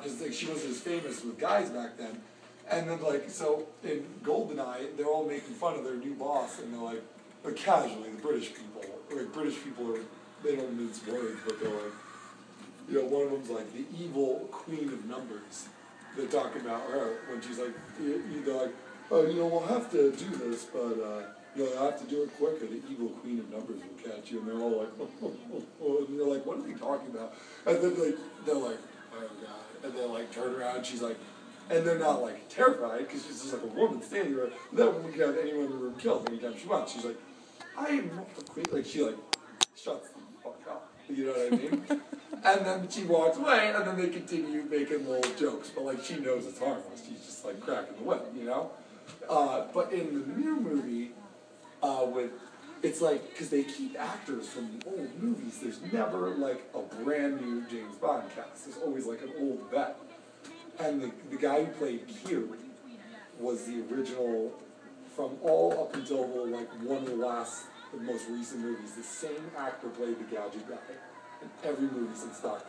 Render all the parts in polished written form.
because like, she wasn't as famous with guys back then. And then like, so in GoldenEye, they're all making fun of their new boss, and they're like casually, the British people are, they don't mince words, but they're like, you know, one of them's like the evil queen of numbers. They're talking about her when she's like, they're like, oh, you know, we'll have to do this, but, you know, you'll have to do it quicker. The evil queen of numbers will catch you. And they're all like, and they're like, what are they talking about? And then they're like, oh, God. And they like turn around, and she's like, and they're not like terrified, because she's just like a woman standing there. That woman can have anyone in the room killed anytime she wants. She's like, I am not the queen. Like, she like shuts the fuck up. You know what I mean? And then she walks away, and then they continue making little jokes. But like, she knows it's harmless. She's just like cracking the whip, you know? But in the new movie, it's like, because they keep actors from the old movies, there's never like a brand new James Bond cast. There's always like an old vet. And the guy who played Q was the original, from all up until like one of the most recent movies. The same actor played the gadget guy in every movie since Doctor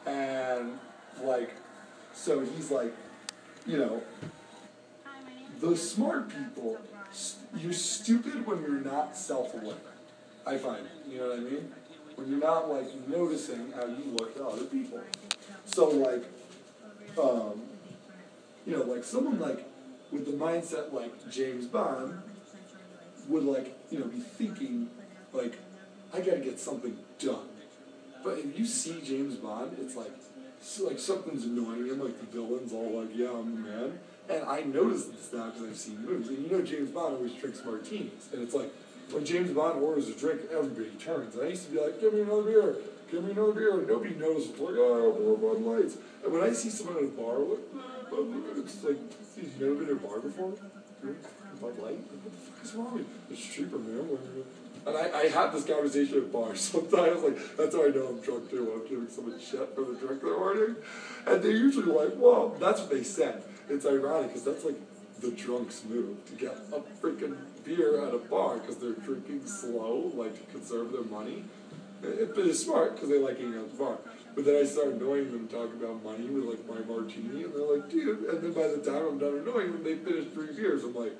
No. And like, so he's like, you know, those smart people, you're stupid when you're not self-aware, I find. You know what I mean? When you're not like noticing how you look at other people. So like, you know, like someone like with the mindset like James Bond would like, you know, be thinking like, I gotta get something done. But if you see James Bond, it's like something's annoying him, like the villain's all like, yeah, I'm the man. And I notice this now because I've seen movies. And you know James Bond always drinks martinis. And it's like, when James Bond orders a drink, everybody turns. And I used to be like, give me another beer. Give me another beer. And nobody knows. It's like, oh, more Bud Lights. And when I see someone at a bar, it's like, you've never been to a bar before? Bud Light? What the fuck is wrong with you? It's cheaper, man. And I have this conversation at bars sometimes, like, that's how I know I'm drunk too, when I'm giving someone shit for the drink they're ordering. And they're usually like, well, that's what they said. It's ironic, because that's like the drunk's move, to get a freaking beer at a bar, because they're drinking slow, like to conserve their money. But it's smart, because they like eating at the bar. But then I start annoying them talking about money with like my martini, and they're like, dude, and then by the time I'm done annoying them, they finish 3 beers. I'm like,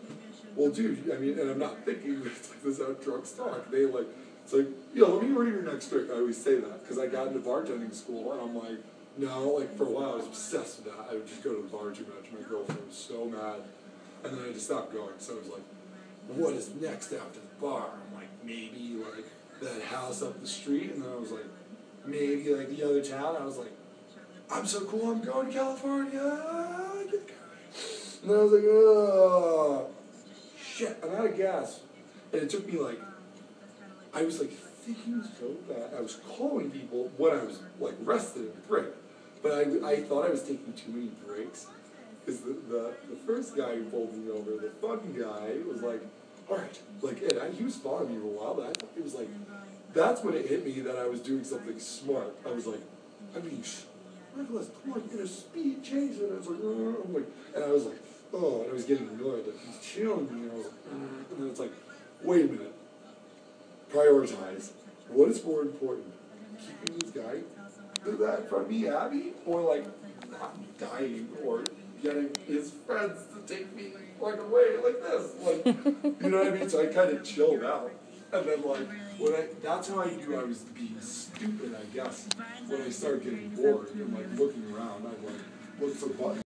well, dude, I mean, and I'm not thinking, it's like this is how drunks talk. They like, it's like, yo, let me order your next drink. I always say that, because I got into bartending school, and I'm like, no, like for a while I was obsessed with that. I would just go to the bar too much. My girlfriend was so mad, and then I just stopped going. So I was like, what is next after the bar? I'm like, maybe like that house up the street, and then I was like, maybe like the other town. I was like, I'm so cool, I'm going to California. And then I was like, oh, shit, I'm out of gas. And it took me like, I was like thinking so bad. I was calling people when I was like rested in the break. But I thought I was taking too many breaks. Because the first guy who pulled me over, the fun guy, was like, all right, like, and he was following me for a while, but I thought it was like, that's when it hit me that I was doing something smart. I was like, I'm being reckless, like in a speed chase, and I was like, I'm like, and I was like, oh, and I was getting annoyed that he's chilling me, and I was like, and then it's like, wait a minute, prioritize. What is more important? Keeping this guy that from me happy, or like not dying, or getting his friends to take me like away like this, like, you know what I mean? So I kind of chilled out, and then like that's how I knew I was being stupid, I guess. When I started getting bored and like looking around, I'd like look for buttons.